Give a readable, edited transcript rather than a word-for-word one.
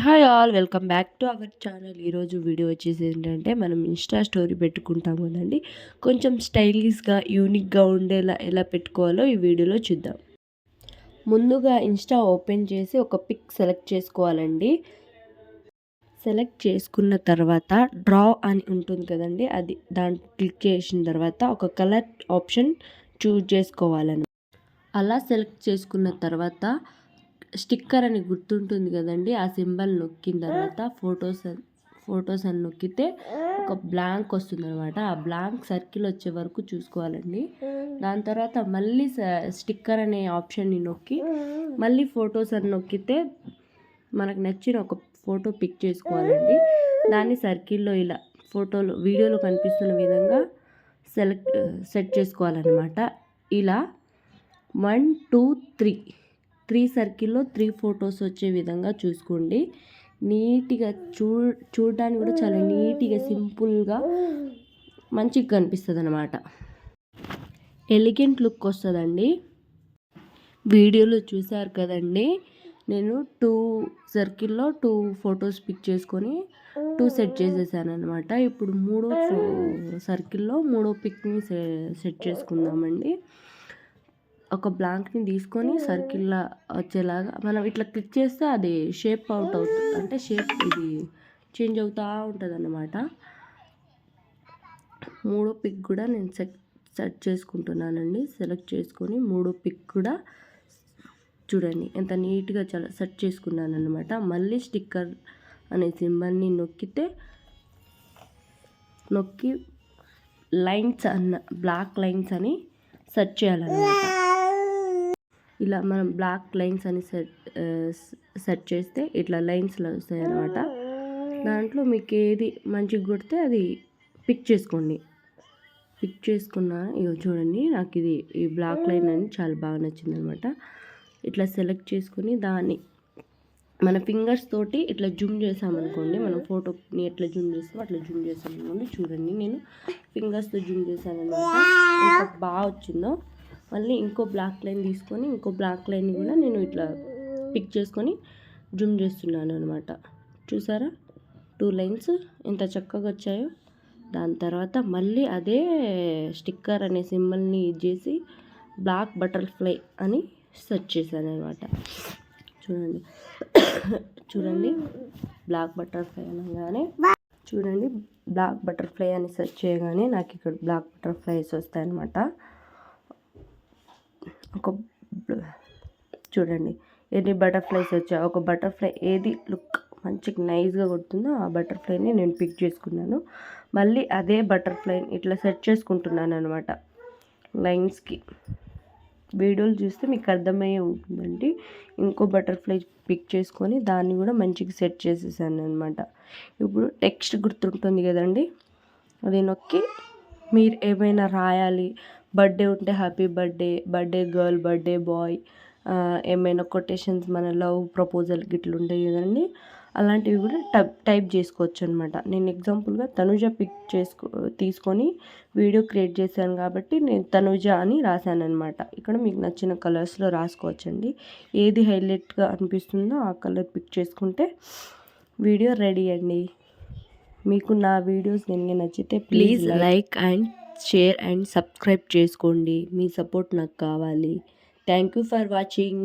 Hi all welcome back to our channel. ఈరోజు video వచ్చేసి ఏంటంటే మనం ఇన్స్టా స్టోరీ పెట్టుకుంటాం కదండి, కొంచెం స్టైలిష్గా యూనిక్గా ఉండేలా ఎలా పెట్టుకోవాలో ఈ వీడియోలో చూద్దాం. ముందుగా ఇన్స్టా ఓపెన్ చేసి ఒక పిక్ సెలెక్ట్ చేసుకోవాలండి. సెలెక్ట్ చేసుకున్న తర్వాత డ్రా అని ఉంటుంది కదండి, అది దాన్ని క్లిక్ చేసిన తర్వాత ఒక కలర్ ఆప్షన్ చూజ్ చేసుకోవాలని. అలా సెలెక్ట్ చేసుకున్న తర్వాత స్టిక్కర్ అని గుర్తుంటుంది కదండి, ఆ సింబల్ నొక్కిన తర్వాత ఫొటోస్ అని నొక్కితే ఒక బ్లాంక్ వస్తుంది అనమాట. ఆ బ్లాంక్ సర్కిల్ వచ్చే వరకు చూసుకోవాలండి. దాని తర్వాత మళ్ళీ స్టిక్కర్ అనే ఆప్షన్ని నొక్కి మళ్ళీ ఫొటోస్ అని నొక్కితే మనకు నచ్చిన ఒక ఫోటో పిక్ చేసుకోవాలండి. దాన్ని సర్కిల్లో ఇలా ఫోటోలు వీడియోలో కనిపిస్తున్న విధంగా సెట్ చేసుకోవాలన్నమాట. ఇలా 1 2 3 సర్కిల్లో 3 ఫొటోస్ వచ్చే విధంగా చూసుకోండి. నీట్గా చూడడానికి కూడా చాలా నీట్గా సింపుల్గా మంచిగా కనిపిస్తుంది అనమాట. ఎలిగెంట్ లుక్ వస్తుందండి. వీడియోలో చూసారు కదండి, నేను 2 సర్కిల్లో 2 ఫొటోస్ పిక్ చేసుకొని 2 సెట్ చేసేసాను అనమాట. ఇప్పుడు 3 సర్కిల్లో 3 పిక్ని సెట్ చేసుకుందామండి. ఒక బ్లాంక్ని తీసుకొని సర్కిల్లా వచ్చేలాగా మనం ఇట్లా క్లిక్ చేస్తే అది షేప్ అవుట్ అవుతుంది, అంటే షేప్ ఇది చేంజ్ అవుతూ ఉంటుంది అన్నమాట. 3 పిక్ కూడా నేను సెట్ చేసుకుంటున్నానండి. సెలెక్ట్ చేసుకొని 3 పిక్ కూడా చూడండి ఎంత నీట్గా చాలా సెట్ చేసుకున్నాను అనమాట. మళ్ళీ స్టిక్కర్ అనే సింబల్ని నొక్కి లైన్స్ బ్లాక్ లైన్స్ అని సెట్ చేయాలన్నమాట. ఇలా మనం బ్లాక్ లైన్స్ అని సెట్ చేస్తే ఇట్లా లైన్స్లో వస్తాయి అన్నమాట. దాంట్లో మీకు ఏది మంచిగా కొడితే అది పిక్ చేసుకోండి. పిక్ చేసుకున్నాను. ఇగో చూడండి, నాకు ఇది ఈ బ్లాక్ లైన్ అని చాలా బాగా నచ్చింది అనమాట. ఇట్లా సెలెక్ట్ చేసుకుని దాన్ని మన ఫింగర్స్ తోటి ఇట్లా జూమ్ చేసామనుకోండి, మనం ఫోటోని ఎట్లా జూమ్ చేస్తామో అట్లా జూమ్ చేసామనుకోండి. చూడండి, నేను ఫింగర్స్తో జూమ్ చేశాను అనమాట. ఎంత బాగా వచ్చిందో. మళ్ళీ ఇంకో బ్లాక్ లైన్ తీసుకొని ఇంకో బ్లాక్ లైన్ కూడా నేను ఇట్లా పిక్ చేసుకొని జూమ్ చేస్తున్నాను అనమాట. చూసారా 2 లైన్స్ ఎంత చక్కగా వచ్చాయో. దాని తర్వాత మళ్ళీ అదే స్టిక్కర్ అనే సింబల్ని యూజ్ చేసి బ్లాక్ బటర్ఫ్లై అని సెర్చ్ చేశాను అనమాట. చూడండి బ్లాక్ బటర్ఫ్లై అనగానే బ్లాక్ బటర్ఫ్లై అని సెర్చ్ చేయగానే నాకు ఇక్కడ బ్లాక్ బటర్ఫ్లైస్ వస్తాయన్నమాట. చూడండి ఎన్ని బటర్ఫ్లైస్ వచ్చాయి. ఒక బటర్ఫ్లై ఏది లుక్ మంచిగా నైస్గా కొడుతుందో ఆ బటర్ఫ్లైని నేను పిక్ చేసుకున్నాను. మళ్ళీ అదే బటర్ఫ్లైని ఇట్లా సెట్ చేసుకుంటున్నాను అనమాట లైన్స్కి. వీడియోలు చూస్తే మీకు అర్థమయ్యే ఉంటుందండి. ఇంకో బటర్ఫ్లై పిక్ చేసుకొని దాన్ని కూడా మంచిగా సెట్ చేసేసాను అనమాట. ఇప్పుడు టెక్స్ట్ గుర్తుంటుంది కదండి, అది నొక్కి మీరు ఏమైనా రాయాలి. బర్త్డే ఉంటే happy birthday girl, birthday boy, ఏమైనా కొటేషన్స్ మన లవ్ ప్రపోజల్ గిట్లు ఉంటాయి కదండి, అలాంటివి కూడా టైప్ చేసుకోవచ్చు అనమాట. నేను ఎగ్జాంపుల్గా తనుజ పిక్ తీసుకొని వీడియో క్రియేట్ చేశాను కాబట్టి నేను తనుజ అని రాశాను అనమాట. ఇక్కడ మీకు నచ్చిన కలర్స్లో రాసుకోవచ్చండి. ఏది హైలైట్గా అనిపిస్తుందో ఆ కలర్ పిక్ చేసుకుంటే వీడియో రెడీ అండి. మీకు నా వీడియోస్ కనుక నచ్చితే please like and share and subscribe చేసుకోండి. మీ సపోర్ట్ నాకు కావాలి. Thank you for watching.